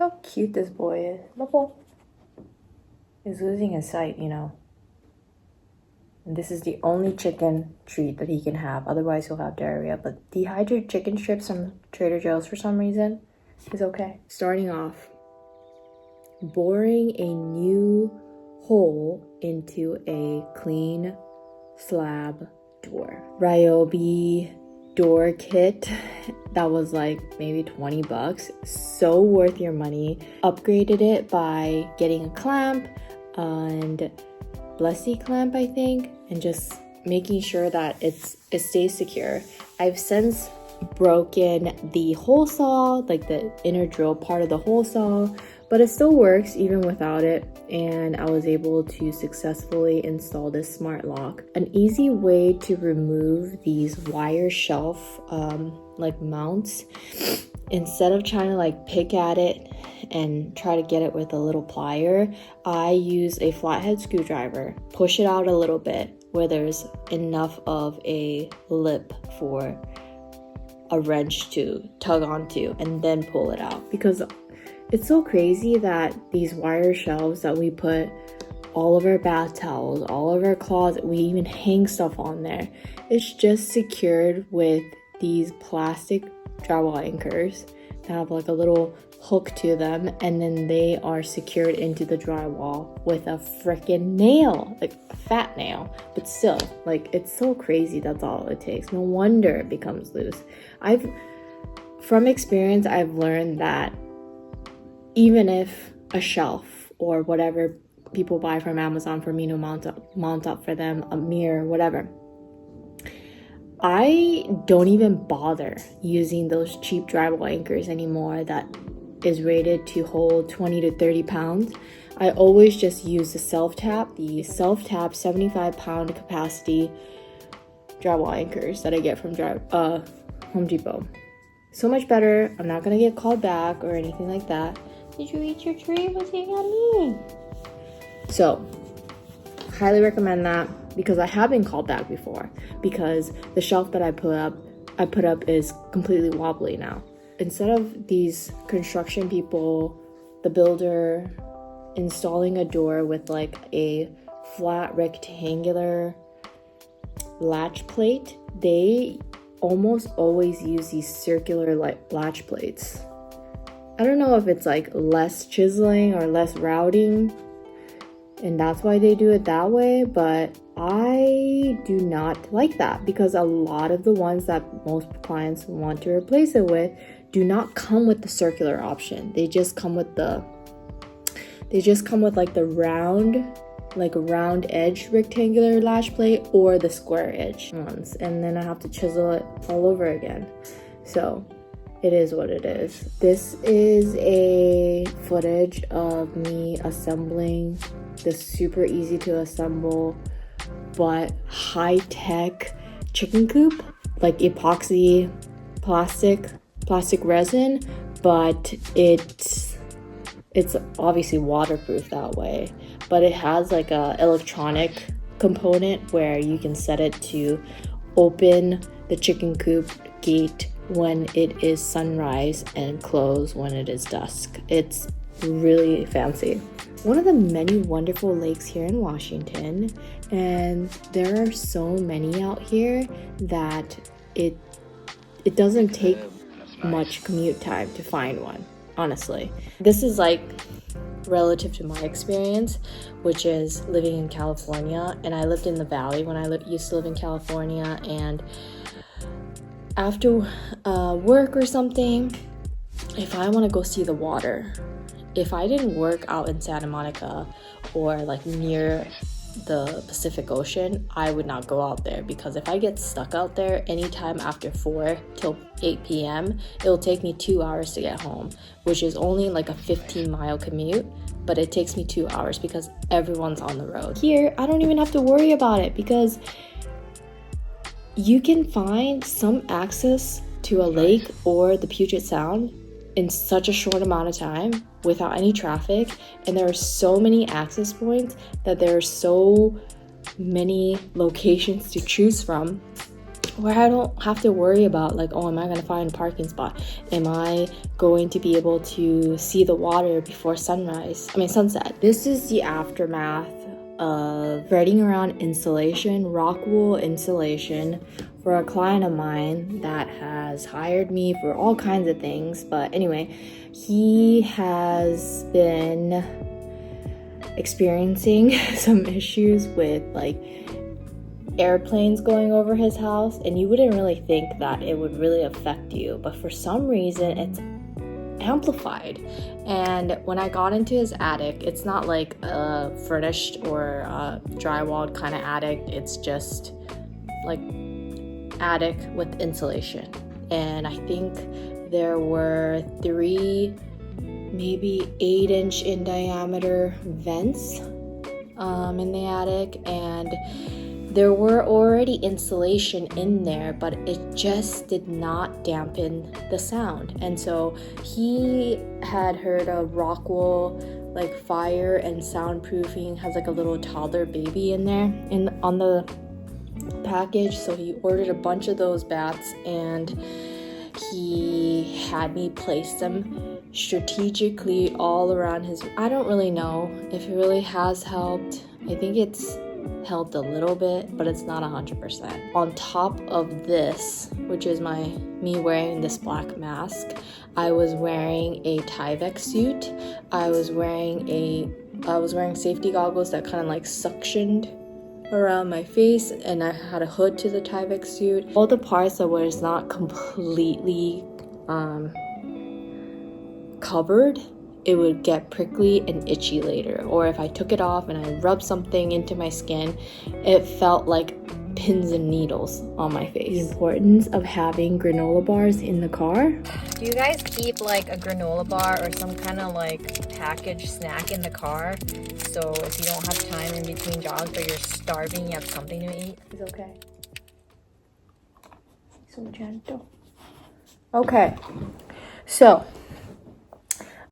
how cute this boy is. Look, he's losing his sight, you know. And this is the only chicken treat that he can have. Otherwise, he'll have diarrhea. But dehydrated chicken strips from Trader Joe's for some reason is okay. Starting off, boring a new hole into a clean slab door. Ryobi door kit that was like maybe 20 bucks. So worth your money. Upgraded it by getting a clamp and Blessy clamp, I think, and just making sure that it stays secure. I've since broken the hole saw, like the inner drill part of the hole saw, but it still works even without it, and I was able to successfully install this smart lock. An easy way to remove these wire shelf like mounts, instead of trying to like pick at it and try to get it with a little plier, I use a flathead screwdriver, push it out a little bit where there's enough of a lip for a wrench to tug onto, and then pull it out. Because it's so crazy that these wire shelves that we put all of our bath towels, all of our closet, we even hang stuff on there, it's just secured with these plastic drywall anchors that have like a little hook to them, and then they are secured into the drywall with a freaking nail, like a fat nail. But still, like, it's so crazy. That's all it takes. No wonder it becomes loose. From experience, I've learned that even if a shelf or whatever people buy from Amazon for me to mount up for them, a mirror, whatever, I don't even bother using those cheap drywall anchors anymore that is rated to hold 20 to 30 pounds. I always just use the self-tap 75-pound capacity drywall anchors that I get from Home Depot. So much better. I'm not gonna get called back or anything like that. Did you eat your tree? What's it on me? So, highly recommend that, because I have been called back before because the shelf that I put up is completely wobbly now. Instead of these construction people, the builder, installing a door with like a flat rectangular latch plate, they almost always use these circular latch plates. I don't know if it's like less chiseling or less routing, and that's why they do it that way, but I do not like that, because a lot of the ones that most clients want to replace it with do not come with the circular option. They just come with like the round edge rectangular latch plate or the square edge ones, and then I have to chisel it all over again. So it is what it is. This is a footage of me assembling this super easy to assemble but high-tech chicken coop, like epoxy plastic resin, but it's obviously waterproof that way, but it has like a electronic component where you can set it to open the chicken coop gate when it is sunrise and close when it is dusk. It's really fancy. One of the many wonderful lakes here in Washington, and there are so many out here that it doesn't take much commute time to find one, honestly. This is like relative to my experience, which is living in California, and I lived in the valley when I used to live in California, and after work or something, if I want to go see the water, if I didn't work out in Santa Monica or like near the Pacific Ocean, I would not go out there, because if I get stuck out there anytime after 4 till 8 p.m., it'll take me 2 hours to get home, which is only like a 15-mile commute, but it takes me 2 hours because everyone's on the road. Here, I don't even have to worry about it, because you can find some access to a lake or the Puget Sound in such a short amount of time without any traffic, and there are so many access points that there are so many locations to choose from where I don't have to worry about like, oh, am I gonna find a parking spot? Am I going to be able to see the water before sunset? This is the aftermath of spreading around insulation, rock wool insulation, for a client of mine that has hired me for all kinds of things. But anyway, he has been experiencing some issues with like airplanes going over his house, and you wouldn't really think that it would really affect you, but for some reason it's amplified. And when I got into his attic, it's not like a furnished or a drywalled kind of attic, it's just like attic with insulation. And I think there were 3 maybe 8-inch in diameter vents in the attic, and there were already insulation in there, but it just did not dampen the sound. And so he had heard of Rockwool, like fire and soundproofing, has like a little toddler baby in there on the package. So he ordered a bunch of those bats, and he had me place them strategically all around his. I don't really know if it really has helped. I think it's helped a little bit, but it's not 100%. On top of this, which is me wearing this black mask, I was wearing a Tyvek suit. I was wearing safety goggles that kind of like suctioned around my face, and I had a hood to the Tyvek suit. All the parts that where it's not completely covered, it would get prickly and itchy later. Or if I took it off and I rubbed something into my skin, it felt like pins and needles on my face. The importance of having granola bars in the car. Do you guys keep like a granola bar or some kind of like packaged snack in the car? So if you don't have time in between jobs but you're starving, you have something to eat? It's okay. So gentle. Okay. So